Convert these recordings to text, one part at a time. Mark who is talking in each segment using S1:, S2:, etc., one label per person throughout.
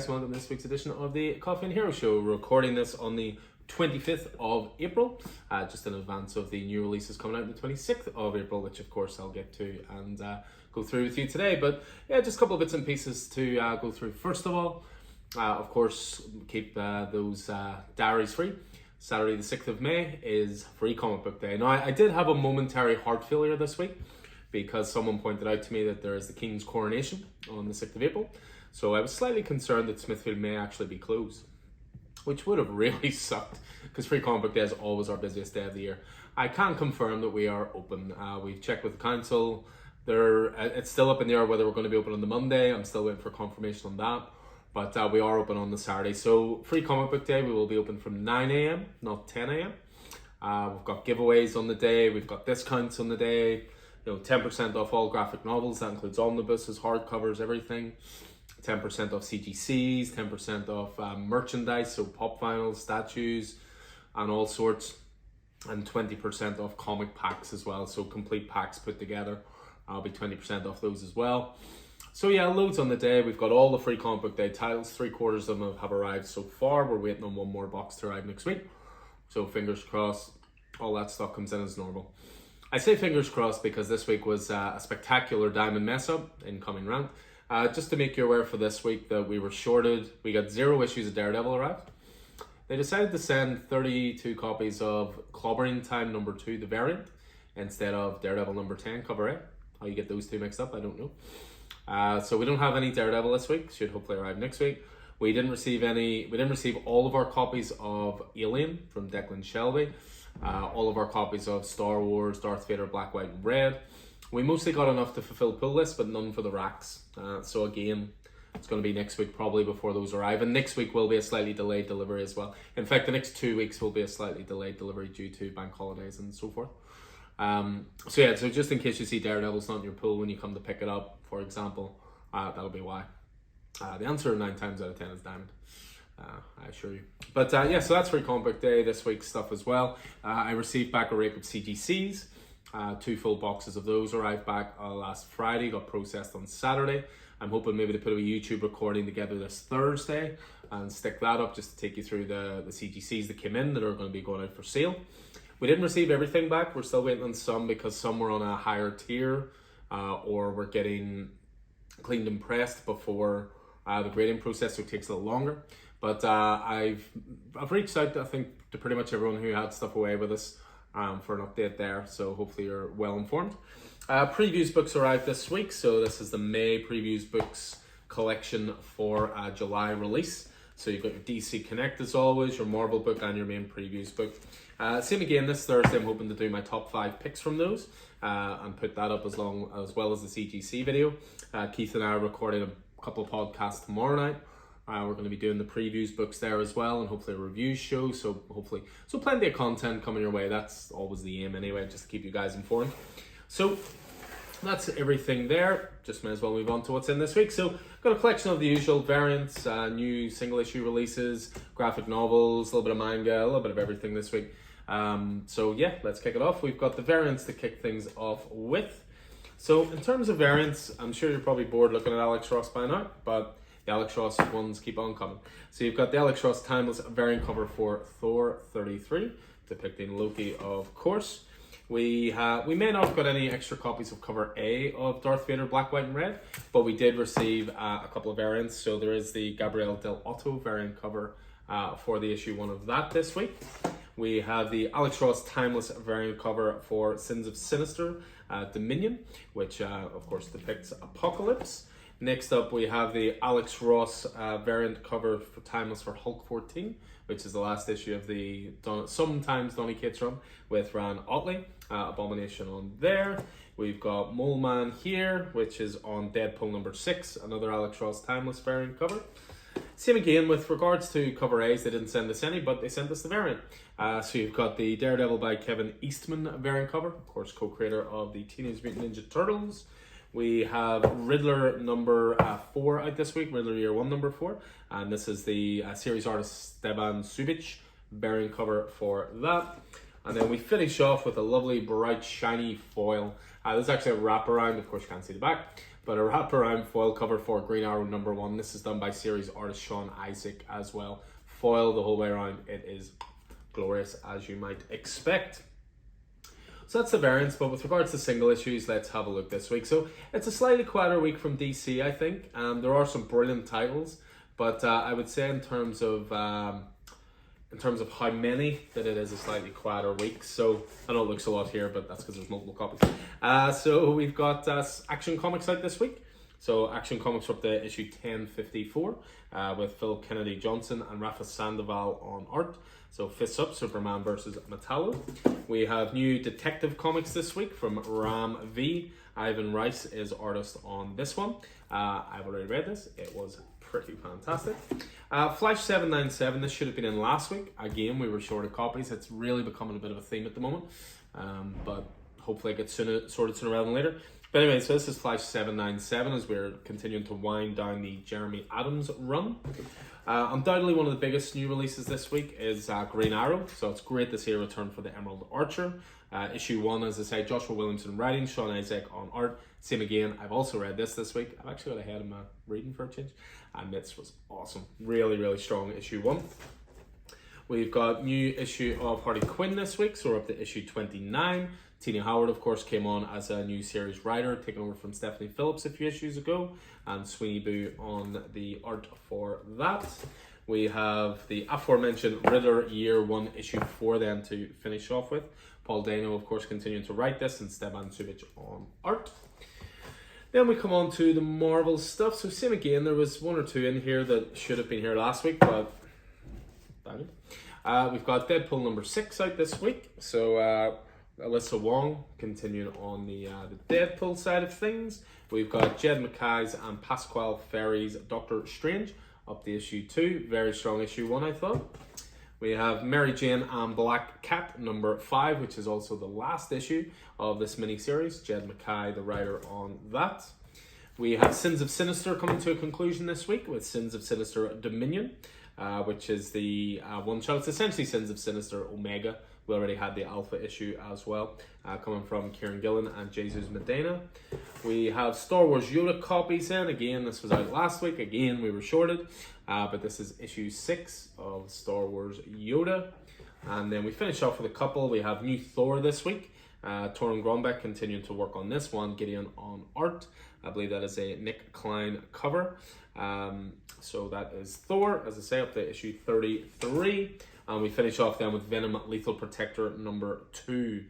S1: guys, welcome to this week's edition of the Coffee and Hero Show. We're recording this on the 25th of April, just in advance of the new releases coming out on the 26th of April, which of course I'll get to and go through with you today. But yeah, just a couple of bits and pieces to go through. First of all, of course, keep those diaries free. Saturday the 6th of May is Free Comic Book Day. Now, I did have a momentary heart failure this week because someone pointed out to me that there is the King's coronation on the 6th of April. So I was slightly concerned that Smithfield may actually be closed, which would have really sucked because Free Comic Book Day is always our busiest day of the year. I can confirm that we are open. We've checked with the council. It's still up in the air whether we're going to be open on the Monday. I'm still waiting for confirmation on that. But we are open on the Saturday. So Free Comic Book Day, we will be open from 9 a.m, not 10 a.m. We've got giveaways on the day. We've got discounts on the day. 10% off all graphic novels. That includes omnibuses, hardcovers, everything. 10% off CGCs, 10% off merchandise, so pop vinyls, statues, and all sorts. And 20% off comic packs as well. So complete packs put together. I'll be 20% off those as well. So yeah, loads on the day. We've got all the Free Comic Book Day titles. 3/4 of them have arrived so far. We're waiting on one more box to arrive next week. So fingers crossed, all that stuff comes in as normal. I say fingers crossed because this week was a spectacular diamond mess up incoming rant. Just to make you aware for this week that we were shorted. We got 0 issues of Daredevil arrived. They decided to send 32 copies of Clobbering Time #2, the variant, instead of Daredevil #10, cover A. How you get those two mixed up, I don't know. So we don't have any Daredevil this week. Should hopefully arrive next week. We didn't receive all of our copies of Alien from Declan Shelby. All of our copies of Star Wars, Darth Vader, Black, White, and Red. We mostly got enough to fulfill pull list, but none for the racks. So again, it's going to be next week probably before those arrive. And next week will be a slightly delayed delivery as well. In fact, the next 2 weeks will be a slightly delayed delivery due to bank holidays and so forth. So just in case you see Daredevil's not in your pool when you come to pick it up, for example, that'll be why. The answer 9 times out of 10 is diamond. I assure you. But so that's Free Comic Book Day, this week's stuff as well. I received back a rake of CGCs. 2 full boxes of those arrived back last Friday, got processed on Saturday. I'm hoping maybe to put a YouTube recording together this Thursday and stick that up just to take you through the CGCs that came in that are going to be going out for sale. We didn't receive everything back. We're still waiting on some because some were on a higher tier or we're getting cleaned and pressed before the grading process, so it takes a little longer. But I've reached out, I think, to pretty much everyone who had stuff away with us for an update there. So hopefully you're well informed. Previews books arrived this week. So this is the May Previews books collection for July release. So you've got your DC Connect as always, your Marvel book, and your main previews book. Same again this Thursday. I'm hoping to do my top 5 picks from those and put that up as well as the CGC video. Keith and I are recording a couple of podcasts tomorrow night. We're going to be doing the previews books there as well, and hopefully a reviews show. So plenty of content coming your way. That's always the aim anyway, just to keep you guys informed. So that's everything there. Just may as well move on to what's in this week. So got a collection of the usual variants, new single issue releases, graphic novels, a little bit of manga, a little bit of everything this week. So yeah, let's kick it off. We've got the variants to kick things off with. So in terms of variants, I'm sure you're probably bored looking at Alex Ross by now, but the Alex Ross ones keep on coming. So you've got the Alex Ross Timeless variant cover for Thor 33, depicting Loki, of course. We may not have got any extra copies of cover A of Darth Vader, Black, White, and Red, but we did receive a couple of variants. So there is the Gabriel Del Otto variant cover for the issue 1 of that this week. We have the Alex Ross Timeless variant cover for Sins of Sinister, Dominion, which of course depicts Apocalypse. Next up, we have the Alex Ross variant cover for Timeless for Hulk 14, which is the last issue of the sometimes Donny Cates run with Ryan Otley. Abomination on there. We've got Mole Man here, which is on Deadpool #6, another Alex Ross Timeless variant cover. Same again with regards to cover A's. They didn't send us any, but they sent us the variant. So you've got the Daredevil by Kevin Eastman variant cover, of course, co-creator of the Teenage Mutant Ninja Turtles. We have Riddler #4 out this week, Riddler Year 1 #4, and this is the series artist Steban Subic variant cover for that. And then we finish off with a lovely, bright, shiny foil. This is actually a wraparound, of course you can't see the back, but a wraparound foil cover for Green Arrow #1. This is done by series artist Sean Isaac as well. Foil the whole way around. It is glorious, as you might expect. So that's the variants, but with regards to single issues, let's have a look this week. So it's a slightly quieter week from DC, I think. There are some brilliant titles, but I would say in terms of how many, that it is a slightly quieter week. So I know it looks a lot here, but that's because there's multiple copies. So we've got Action Comics out this week. So Action Comics are up to issue 1054 with Phil Kennedy Johnson and Rafa Sandoval on art. So Fists Up, Superman versus Metallo. We have new Detective Comics this week from Ram V. Ivan Rice is artist on this one. I've already read this. It was pretty fantastic. Flash 797, this should have been in last week. Again, we were short of copies. It's really becoming a bit of a theme at the moment. But hopefully it gets sorted sooner rather than later. But anyway, so this is Flash 797 as we're continuing to wind down the Jeremy Adams run. Undoubtedly one of the biggest new releases this week is Green Arrow. So it's great to see a return for the Emerald Archer. Issue 1, as I say, Joshua Williamson writing, Sean Isaac on art. Same again, I've also read this week. I've actually got ahead of my reading for a change. And this was awesome. Really, really strong issue 1. We've got new issue of Harley Quinn this week, so we're up to issue 29. Tina Howard, of course, came on as a new series writer, taking over from Stephanie Phillips a few issues ago, and Sweeney Boo on the art for that. We have the aforementioned Riddler Year 1 issue 4 then to finish off with. Paul Dano, of course, continuing to write this, and Steban Subic on art. Then we come on to the Marvel stuff. So same again, there was 1 or 2 in here that should have been here last week, but we've got Deadpool #6 out this week. So Alyssa Wong continuing on the Deadpool side of things. We've got Jed McKay's and Pasquale Ferry's Doctor Strange up to issue 2. Very strong issue 1, I thought. We have Mary Jane and Black Cat #5, which is also the last issue of this miniseries. Jed McKay, the writer on that. We have Sins of Sinister coming to a conclusion this week with Sins of Sinister Dominion, which is the one shot. It's essentially Sins of Sinister Omega. We already had the Alpha issue as well, coming from Kieran Gillen and Jesus Medina. We have Star Wars Yoda copies in. Again, this was out last week. Again, we were shorted. But this is issue 6 of Star Wars Yoda. And then we finish off with a couple. We have new Thor this week. Torun Grombeck continuing to work on this one. Gideon on art. I believe that is a Nick Klein cover. So that is Thor, as I say, up to issue 33. And we finish off then with Venom Lethal Protector #2.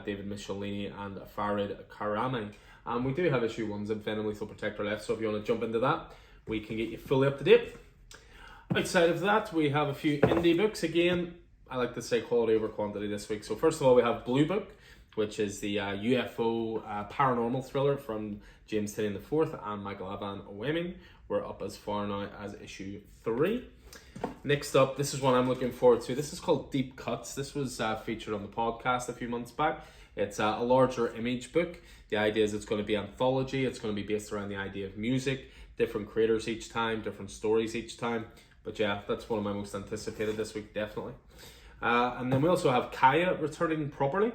S1: David Michelini and Farid Karami. And we do have issue 1s of Venom Lethal Protector left. So if you want to jump into that, we can get you fully up to date. Outside of that, we have a few indie books. Again, I like to say quality over quantity this week. So first of all, we have Blue Book, which is the UFO paranormal thriller from James Tynion IV and Michael Avan Oweming. We're up as far now as issue 3. Next up, this is one I'm looking forward to. This is called Deep Cuts. This was featured on the podcast a few months back. It's a larger image book. The idea is it's going to be anthology. It's going to be based around the idea of music, different creators each time, different stories each time. But yeah, that's one of my most anticipated this week, definitely. And then we also have Kaya returning properly.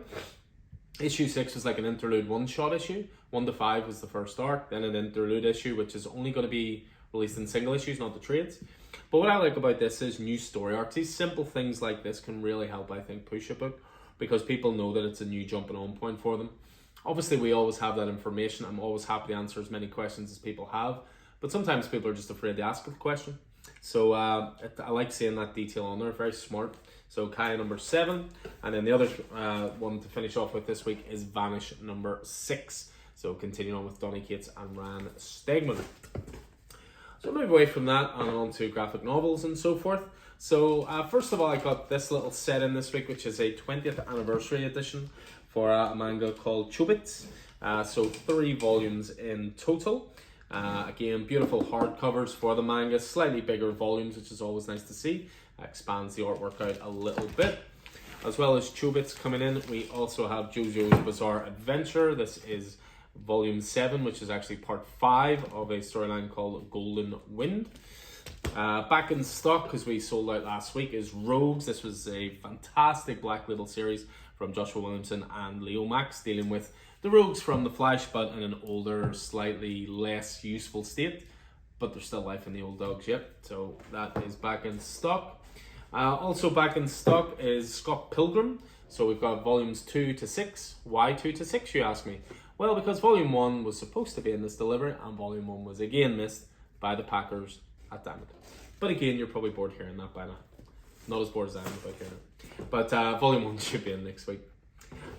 S1: Issue 6 was like an interlude one-shot issue. 1 to 5 was the first arc, then an interlude issue, which is only going to be released in single issues, not the trades. But what I like about this is new story arcs. These simple things like this can really help, I think, push a book, because people know that it's a new jumping on point for them. Obviously, we always have that information. I'm always happy to answer as many questions as people have, but sometimes people are just afraid to ask the question. So I like seeing that detail on there. Very smart. So Kaya #7, and then the other one to finish off with this week is Vanish #6. So continuing on with Donny Cates and Ryan Stegman. So move away from that and on to graphic novels and so forth. So first of all, I got this little set in this week, which is a 20th anniversary edition for a manga called Chobits. So 3 volumes in total. Again, beautiful hardcovers for the manga, slightly bigger volumes, which is always nice to see. Expands the artwork out a little bit. As well as Chobits coming in, we also have JoJo's Bizarre Adventure. This is volume 7, which is actually part 5 of a storyline called Golden Wind. Back in stock, because we sold out last week, is Rogues. This was a fantastic Black Label series from Joshua Williamson and Leo Max, dealing with the Rogues from the Flash, but in an older, slightly less useful state. But there's still life in the old dogs yet, so that is back in stock. Also back in stock is Scott Pilgrim. So we've got volumes 2 to 6. Why 2 to 6, you ask me? Well, because volume 1 was supposed to be in this delivery, and volume 1 was again missed by the Packers at Diamond. But again, you're probably bored hearing that by now. Not as bored as I am about hearing it. But volume 1 should be in next week.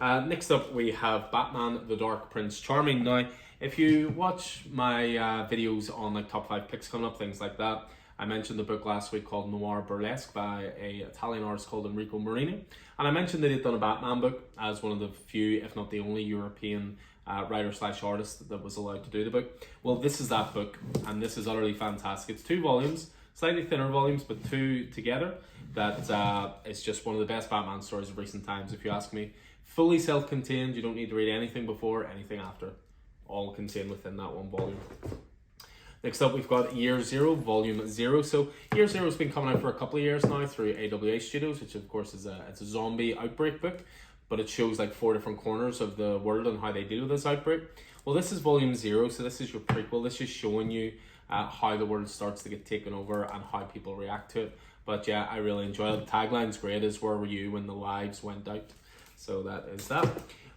S1: Next up, we have Batman the Dark Prince Charming. Now, if you watch my videos on like top 5 picks coming up, things like that, I mentioned the book last week called Noir Burlesque by an Italian artist called Enrico Marini. And I mentioned that he'd done a Batman book as one of the few, if not the only, European writer/artist that was allowed to do the book. Well, this is that book, and this is utterly fantastic. It's 2 volumes, slightly thinner volumes, but 2 together. That is just one of the best Batman stories of recent times, if you ask me. Fully self-contained, you don't need to read anything before, anything after. All contained within that one volume. Next up, we've got Year Zero, Volume 0. So Year Zero has been coming out for a couple of years now through AWA Studios, which of course is it's a zombie outbreak book, but it shows like 4 different corners of the world and how they deal with this outbreak. Well, this is Volume 0, so this is your prequel. This is showing you how the world starts to get taken over and how people react to it. But yeah, I really enjoy it. The tagline's great, is "Where were you when the lives went out?" So that is that.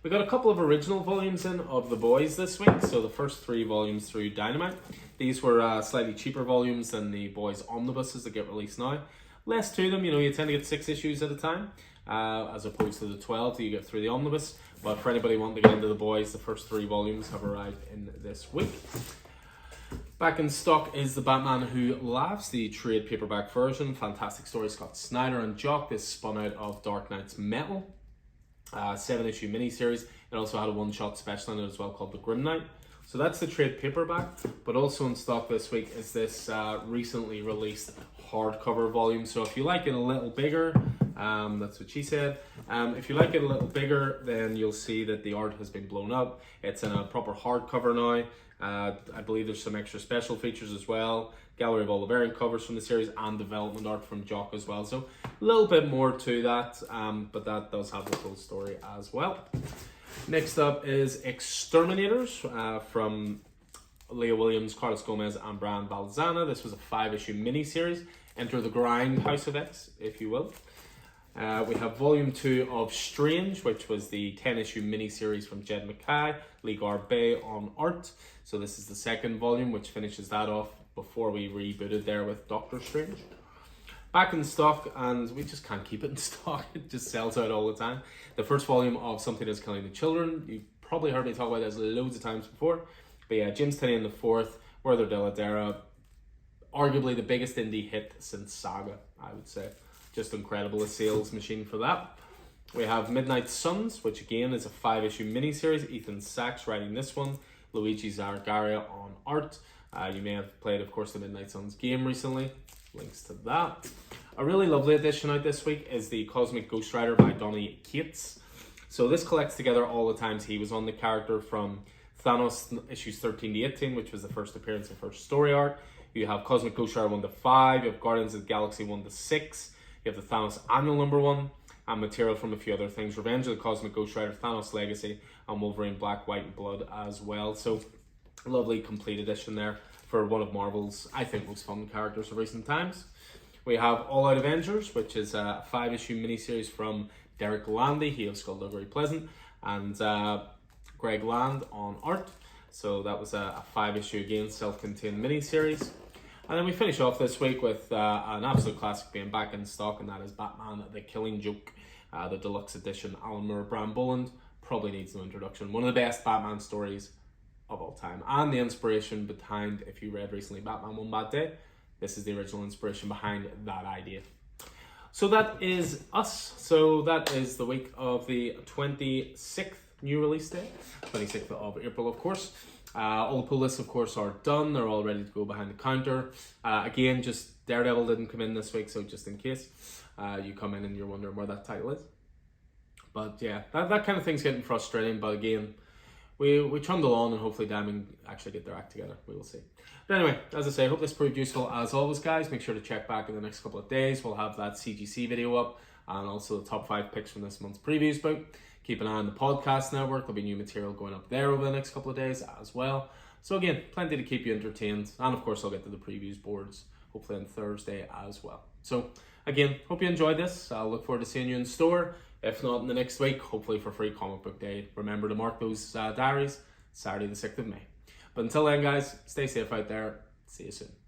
S1: We got a couple of original volumes in of The Boys this week. So the first 3 volumes through Dynamite. These were slightly cheaper volumes than the Boys omnibuses that get released now. Less to them, you tend to get 6 issues at a time, as opposed to the 12 that you get through the omnibus. But for anybody wanting to get into The Boys, the first 3 volumes have arrived in this week. Back in stock is The Batman Who Laughs, the trade paperback version. Fantastic story, Scott Snyder and Jock. This spun out of Dark Knight's Metal. 7-issue miniseries. It also had a one-shot special in it as well called The Grim Knight. So that's the trade paperback, but also in stock this week is this recently released hardcover volume. So if you like it a little bigger, that's what she said. If you like it a little bigger, then you'll see that the art has been blown up. It's in a proper hardcover now. I believe there's some extra special features as well. Gallery of all the variant covers from the series and development art from Jock as well. So a little bit more to that, but that does have the full story as well. Next up is Exterminators from Leah Williams, Carlos Gomez, and Brian Balzana. This was a 5-issue miniseries. Enter the grind, House of X, if you will. We have volume 2 of Strange, which was the 10-issue miniseries from Jed MacKay, Lee Garbey on art. So this is the second volume, which finishes that off before we rebooted there with Doctor Strange. Back in stock, and we just can't keep it in stock. It just sells out all the time. The first volume of Something Is Killing the Children. You've probably heard me talk about this loads of times before. But yeah, James Tynion IV, Werther Dell'Edera, arguably the biggest indie hit since Saga, I would say. Just incredible, a sales machine for that. We have Midnight Suns, which again is a 5-issue miniseries. Ethan Sachs writing this one. Luigi Zargaria on art. You may have played, of course, the Midnight Suns game recently. Links to that. A really lovely edition out this week is the Cosmic Ghost Rider by Donny Cates. So this collects together all the times he was on the character from Thanos issues 13 to 18, which was the first appearance and first story arc. You have Cosmic Ghost Rider 1 to 5. You have Guardians of the Galaxy 1 to 6. You have the Thanos Annual number 1. And material from a few other things. Revenge of the Cosmic Ghost Rider, Thanos Legacy, and Wolverine Black, White, and Blood as well. So lovely complete edition there for one of Marvel's, I think, most fun characters of recent times. We have All Out Avengers, which is a 5-issue miniseries from Derek Landy, he of Skullduggery Pleasant, and Greg Land on art. So that was a 5-issue, again, self-contained miniseries. And then we finish off this week with an absolute classic being back in stock, and that is Batman The Killing Joke, the deluxe edition. Alan Moore, Bram Boland, probably needs no introduction. One of the best Batman stories of all time, and the inspiration behind, if you read recently Batman One Bad Day, this is the original inspiration behind that idea. So that is us. So that is the week of the 26th new release day, 26th of April, of course. All the pull lists, of course, are done. They're all ready to go behind the counter. Again, just Daredevil didn't come in this week, so just in case you come in and you're wondering where that title is. But yeah, that kind of thing's getting frustrating. But again, we trundle on, and hopefully Diamond actually get their act together. We will see. But anyway, as I say, I hope this proved useful as always, guys. Make sure to check back in the next couple of days. We'll have that CGC video up. and also the top 5 picks from this month's previews book. Keep an eye on the podcast network. There'll be new material going up there over the next couple of days as well. So again, plenty to keep you entertained. And of course, I'll get to the previews boards hopefully on Thursday as well. So again, hope you enjoyed this. I'll look forward to seeing you in store. If not in the next week, hopefully for Free Comic Book Day. Remember to mark those diaries, Saturday the 6th of May. But until then, guys, stay safe out there. See you soon.